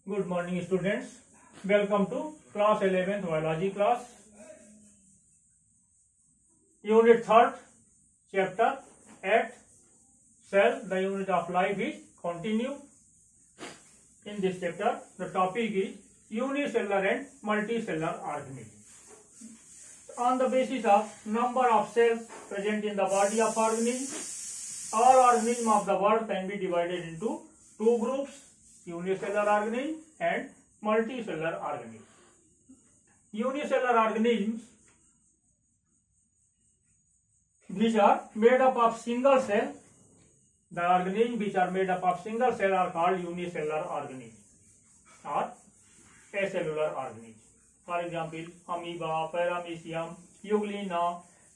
Good morning, students. Welcome to class 11th biology class. Unit 3rd, chapter 8, cell. The unit of life is continue. In this chapter, the topic is unicellular and multicellular organisms. On the basis of number of cells present in the body of organism, all organisms of the world can be divided into two groups: unicellular organisms and multicellular organisms. Unicellular organisms, which are made up of single cell, the organisms which are made up of single cell are called unicellular organisms or acellular organisms. For example, amoeba, paramecium, euglena,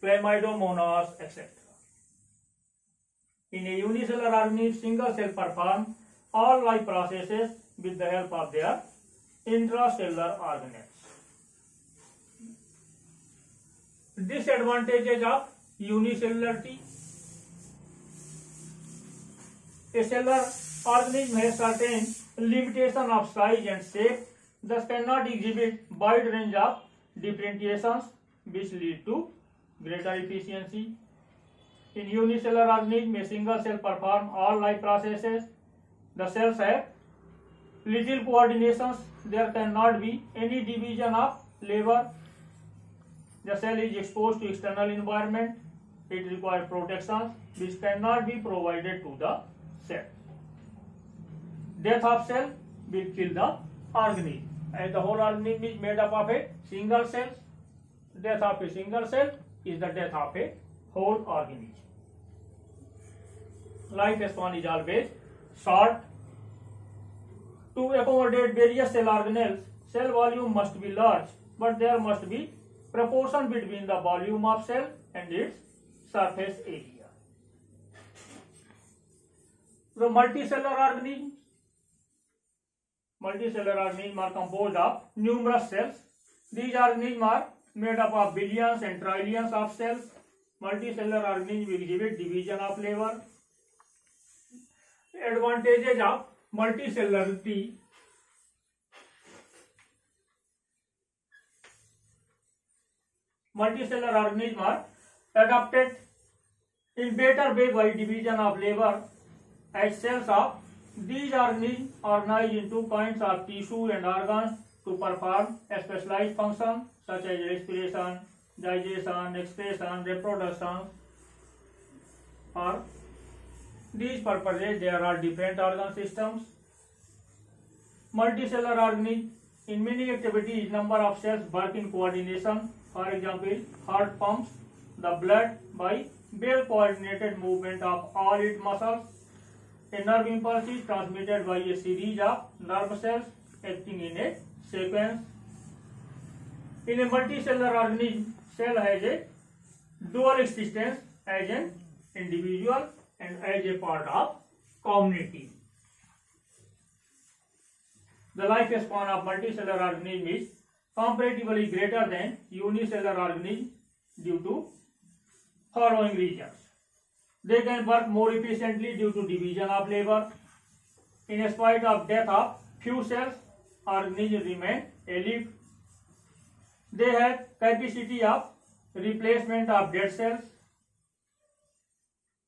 chlamydomonas, etc. In a unicellular organism, single cell perform all life processes with the help of their intracellular organelles. Disadvantages of unicellularity: a cellular organism has certain limitation of size and shape, thus cannot exhibit wide range of differentiations, which lead to greater efficiency. In unicellular organism, a single cell perform all life processes. The cells have little coordinations. There cannot be any division of labor. The cell is exposed to external environment. It requires protection which cannot be provided to the cell. Death of cell will kill the organism. As the whole organism is made up of a single cell, death of a single cell is the death of a whole organism. Lifespan is always short. To accommodate various cell organelles, cell volume must be large, but there must be proportion between the volume of cell and its surface area. The multicellular organisms are composed of numerous cells. These organisms are made up of billions and trillions of cells. Multicellular organisms exhibit division of labor. Advantages of multicellularity: multicellular organisms are adapted in better way by division of labor, as cells of these organisms organized into kinds of tissue and organs to perform a specialized function such as respiration, digestion, excretion, reproduction. For these purposes, there are different organ systems. Multicellular organisms, in many activities, number of cells work in coordination. For example, heart pumps the blood by well coordinated movement of all its muscles. A nerve impulse is transmitted by a series of nerve cells acting in a sequence. In a multicellular organism, cell has a dual existence as an individual and as a part of community. The lifespan of multicellular organism is comparatively greater than unicellular organism due to following reasons. They can work more efficiently due to division of labor. In spite of death of few cells, organisms remain alive. They have capacity of replacement of dead cells.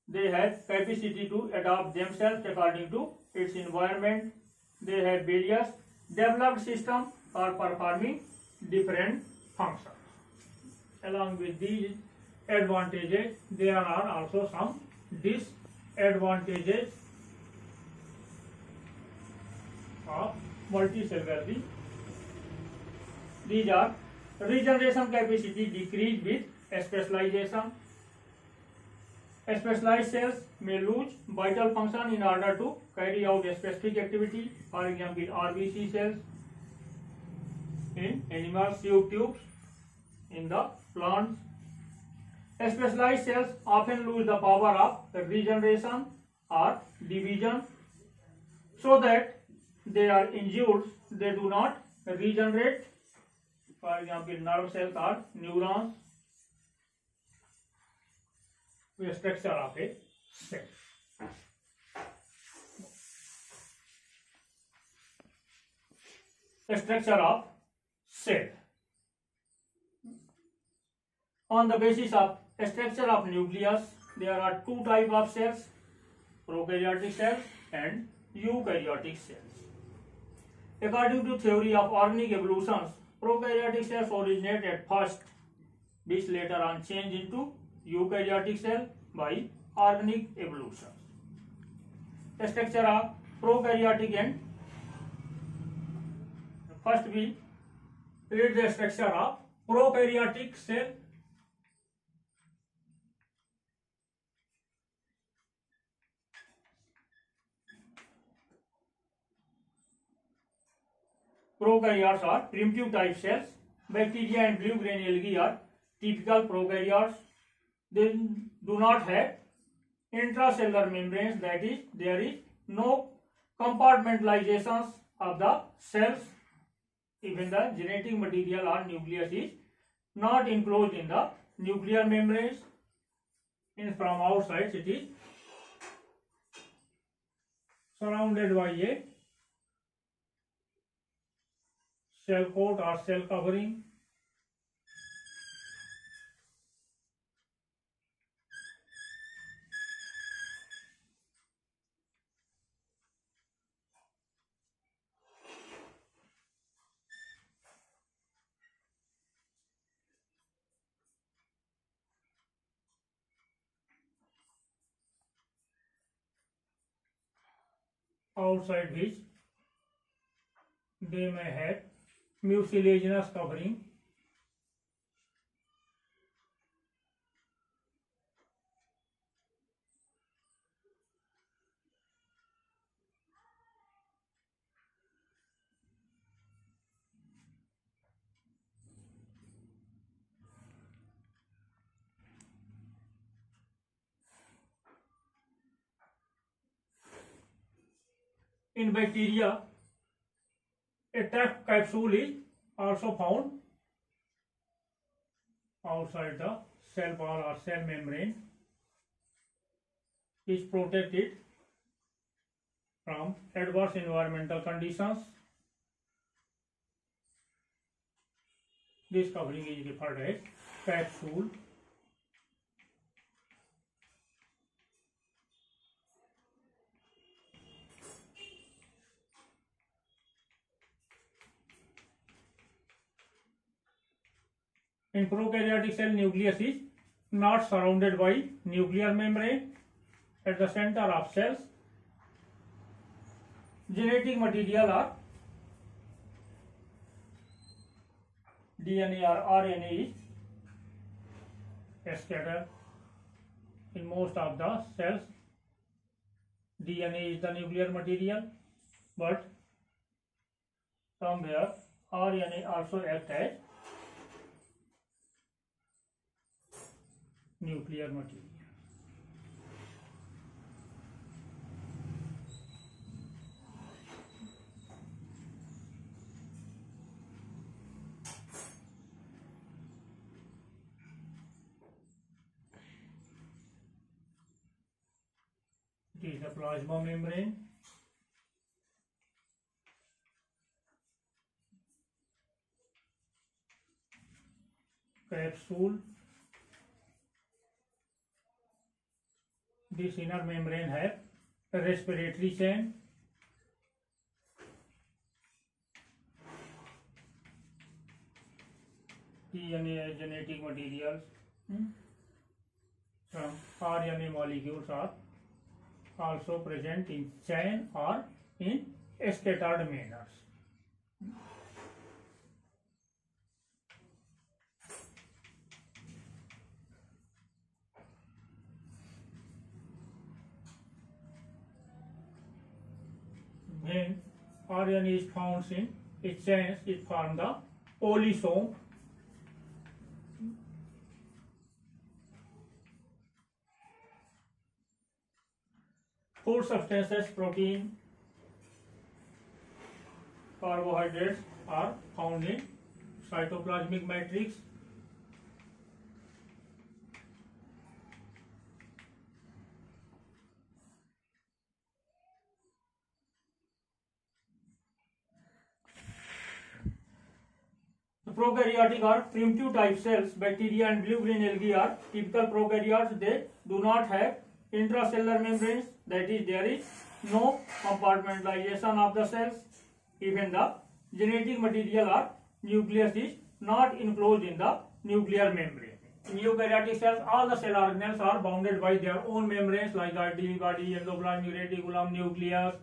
They have capacity to adapt themselves according to its environment. They have various developed systems for performing different functions. Along with these advantages, there are also some disadvantages of multicellularity. These are: regeneration capacity decrease with specialization. Specialized cells may lose vital function in order to carry out a specific activity. For example, RBC cells in animals, tubes in the plants. Specialized cells often lose the power of regeneration or division, so that they are injured. They do not regenerate. For example, nerve cells or neurons, the structure of a cell. structure of cell. On the basis of structure of nucleus, there are two types of cells: prokaryotic cells and eukaryotic cells. According to theory of organic evolution, prokaryotic cells originate at first, which later on change into eukaryotic cell by organic evolution. The structure of prokaryotic and first we read the structure of prokaryotic cell. Prokaryotes are primitive type cells. Bacteria and blue green algae are typical prokaryotes. They do not have intracellular membranes, that is, there is no compartmentalizations of the cells. Even the genetic material or nucleus is not enclosed in the nuclear membranes. From outside it is surrounded by a cell coat or cell covering. Outside which they may have mucilaginous covering. In bacteria, a trapped capsule is also found outside the cell wall or cell membrane, is protected from adverse environmental conditions. This covering is referred as capsule. In prokaryotic cell, nucleus is not surrounded by nuclear membrane. At the center of cells, genetic material or DNA or RNA is scattered. In most of the cells, DNA is the nuclear material, but somewhere RNA also acts as nuclear material. It is the plasma membrane. Capsule. This inner membrane has a respiratory chain. DNA as genetic materials. Some RNA molecules are also present in chain or in scattered manners. When RNA is found in its chains, it forms the polysome. Food substances, protein, carbohydrates are found in cytoplasmic matrix. Prokaryotic are primitive type cells. Bacteria and blue-green algae are typical prokaryotes. They do not have intracellular membranes. That is, there is no compartmentalization of the cells. Even the genetic material or nucleus is not enclosed in the nuclear membrane. In eukaryotic cells, all the cell organelles are bounded by their own membranes like the body, endoplasmic reticulum, nucleus.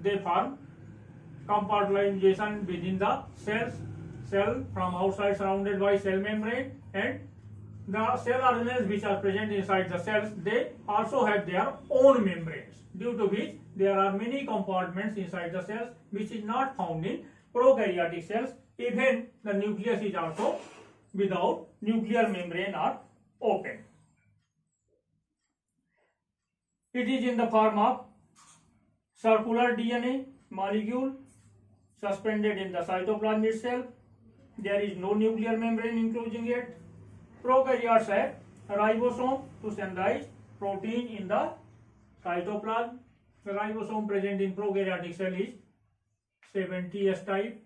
They form compartmentalization within the cells. Cell from outside surrounded by cell membrane, and the cell organelles which are present inside the cells, they also have their own membranes, due to which there are many compartments inside the cells which is not found in prokaryotic cells. Even the nucleus is also without nuclear membrane or open. It is in the form of circular DNA molecule suspended in the cytoplasm itself. There is no nuclear membrane enclosing it. Prokaryotes have ribosome to synthesize protein in the cytoplasm. The ribosome present in prokaryotic cell is 70S type,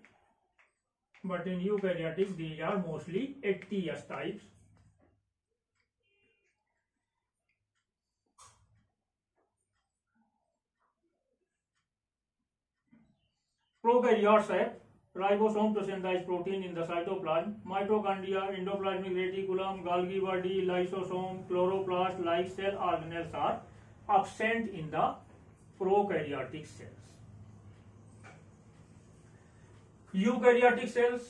but in eukaryotic these are mostly 80S types. Prokaryotes have ribosome to synthesize protein in the cytoplasm. Mitochondria, endoplasmic reticulum, Golgi body, lysosome, chloroplast like cell organelles are absent in the prokaryotic cells. Eukaryotic cells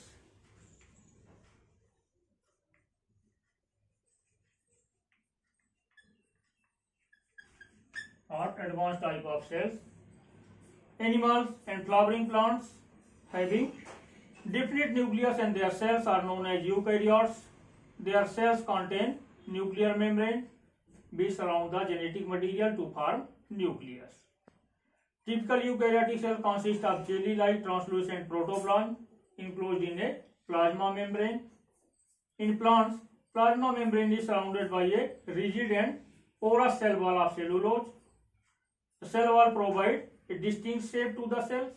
are advanced type of cells. Animals and flowering plants having definite nucleus and their cells are known as eukaryotes. Their cells contain nuclear membrane which surround the genetic material to form nucleus. Typical eukaryotic cell consists of jelly-like translucent protoplasm enclosed in a plasma membrane. In plants, plasma membrane is surrounded by a rigid and porous cell wall of cellulose. The cell wall provides a distinct shape to the cells.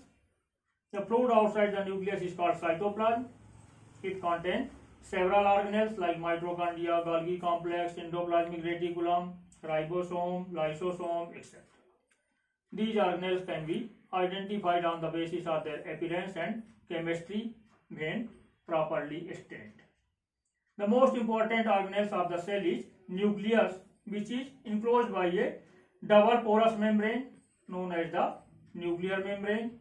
The fluid outside the nucleus is called cytoplasm. It contains several organelles like mitochondria, Golgi complex, endoplasmic reticulum, ribosome, lysosome, etc. These organelles can be identified on the basis of their appearance and chemistry when properly stained. The most important organelles of the cell is nucleus, which is enclosed by a double porous membrane known as the nuclear membrane.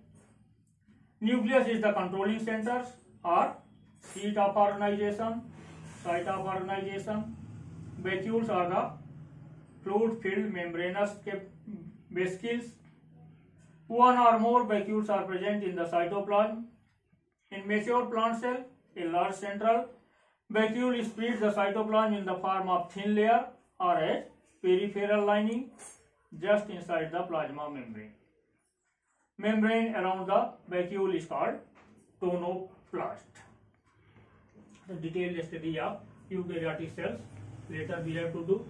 Nucleus is the controlling centers or seat of organization, site of organization. Vacuoles are the fluid-filled membranous vesicles. One or more vacuoles are present in the cytoplasm. In mature plant cell, a large central vacuole spreads the cytoplasm in the form of thin layer or as peripheral lining just inside the plasma membrane. Membrane around the vacuole is called tonoplast. The detailed study of eukaryotic cells. Later we have to do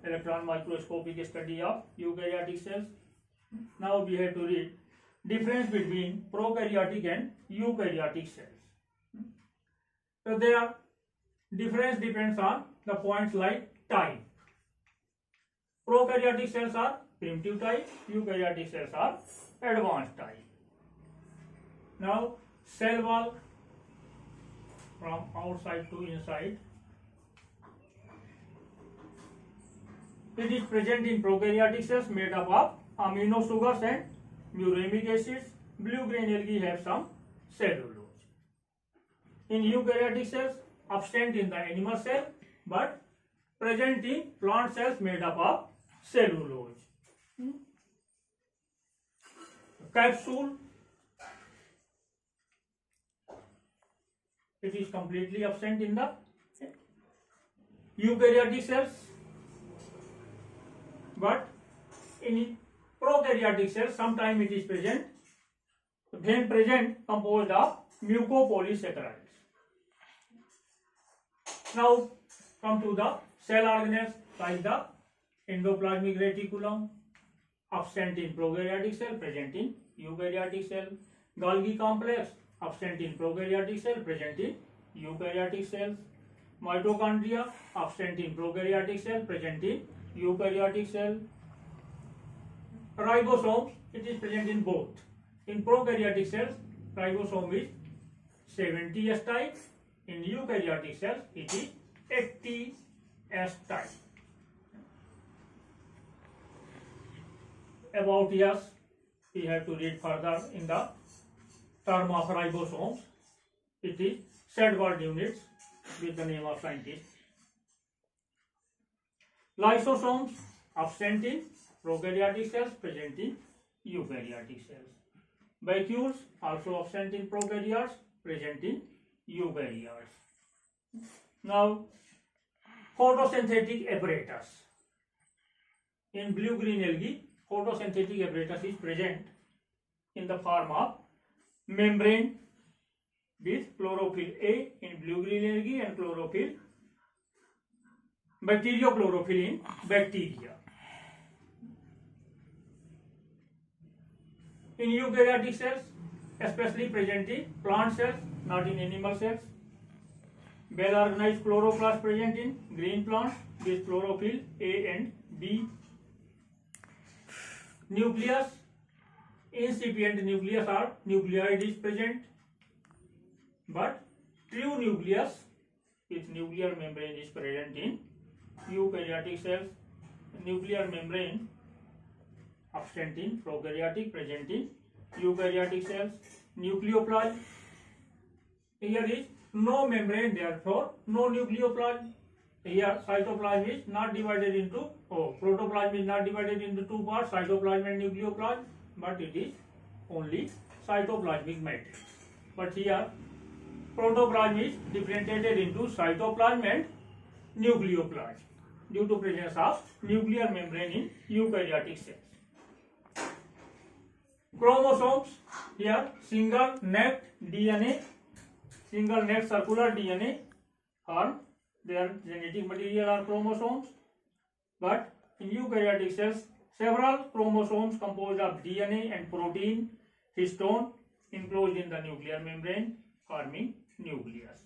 electron microscopic study of eukaryotic cells. Now we have to read difference between prokaryotic and eukaryotic cells. So their difference depends on the points like type. Prokaryotic cells are primitive type, eukaryotic cells are advanced type. Now cell wall from outside to inside. It is present in prokaryotic cells made up of amino sugars and uramic acids. Blue-green algae have some cellulose. In eukaryotic cells, absent in the animal cell but present in plant cells made up of cellulose. Capsule, it is completely absent in the eukaryotic cells, but in prokaryotic cells sometimes it is present. When present, composed of mucopolysaccharides. Now come to the cell organelles like the endoplasmic reticulum, absent in prokaryotic cell, present in eukaryotic cell. Golgi complex, absent in prokaryotic cell, present in eukaryotic cells. Mitochondria, absent in prokaryotic cell, present in eukaryotic cell. Ribosomes, it is present in both. In prokaryotic cells, ribosome is 70S type. In eukaryotic cells, it is 80S type. About yes, we have to read further in the term of ribosomes. It is said word units with the name of scientist. Lysosomes, absent in prokaryotic cells, present in eukaryotic cells. Vacuoles, also absent in prokaryotes, present in eukaryotes. Now, photosynthetic apparatus. In blue-green algae, photosynthetic apparatus is present in the form of membrane with chlorophyll A in blue-green algae and bacteriochlorophyll in bacteria. In eukaryotic cells, especially present in plant cells, not in animal cells. Well-organized chloroplast present in green plants with chlorophyll A and B. Nucleus, incipient nucleus or nucleoid is present, but true nucleus with nuclear membrane is present in eukaryotic cells. Nuclear membrane absent in prokaryotic, present in eukaryotic cells. Nucleoplasm, here is no membrane, therefore no nucleoplasm. Here cytoplasm is not divided into, protoplasm is not divided into two parts, cytoplasm and nucleoplasm, but it is only cytoplasmic matrix. But here protoplasm is differentiated into cytoplasm and nucleoplasm due to presence of nuclear membrane in eukaryotic cells. Chromosomes, here single necked DNA, single necked circular DNA form their genetic material are chromosomes, but in eukaryotic cells several chromosomes composed of DNA and protein histone enclosed in the nuclear membrane forming nucleus.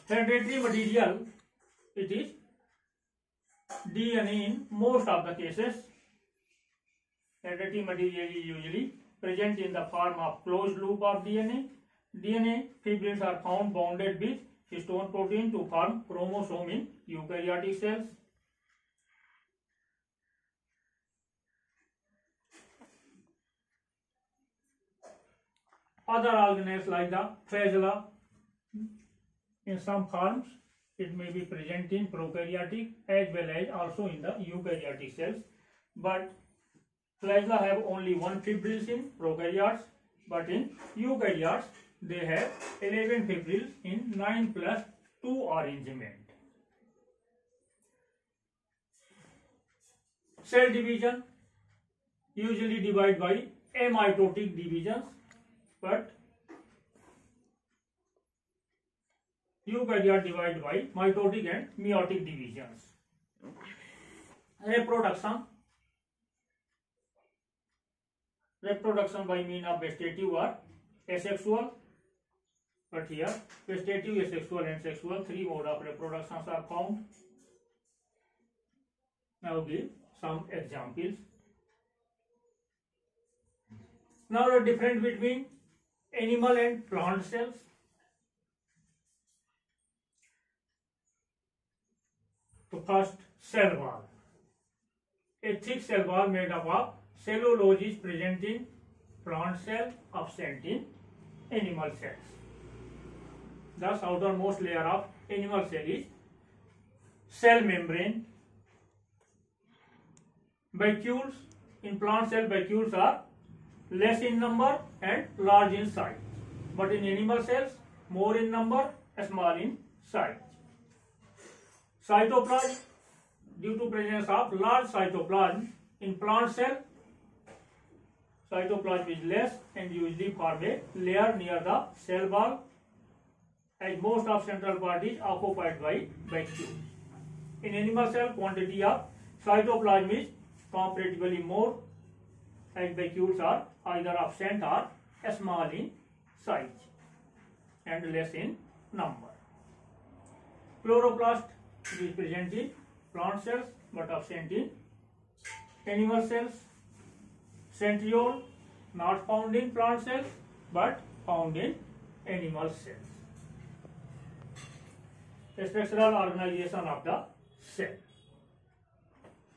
Hereditary material, it is DNA in most of the cases. Hereditary material is usually present in the form of closed loop of DNA. DNA fibrils are found bounded with histone protein to form chromosome in eukaryotic cells. Other organelles like the flagella, in some forms it may be present in prokaryotic as well as also in the eukaryotic cells, but flagella have only one fibrils in prokaryotes, but in eukaryotes they have 11 fibrils in 9+2 arrangement. Cell division usually divide by amitotic divisions, but eukaryote divide by mitotic and meiotic divisions. Reproduction by means of vegetative or asexual, but here vegetative, asexual and sexual, three mode of reproductions are found. Now give some examples. Now the difference between animal and plant cells. So first, cell wall. A thick cell wall made up of cellulose is present in plant cell, absent in animal cells. Thus, outermost layer of animal cell is cell membrane. Vacuoles, in plant cell vacuoles are less in number and large in size, but in animal cells more in number, small in size. Cytoplasm, due to presence of large cytoplasm in plant cell, cytoplasm is less and usually form a layer near the cell wall, as most of central part is occupied by vacuole. In animal cell, quantity of cytoplasm is comparatively more as vacuoles are either absent or small in size and less in number. Chloroplast is present in plant cells but absent in animal cells. Centriole not found in plant cells but found in animal cells. Structural organization of the cell.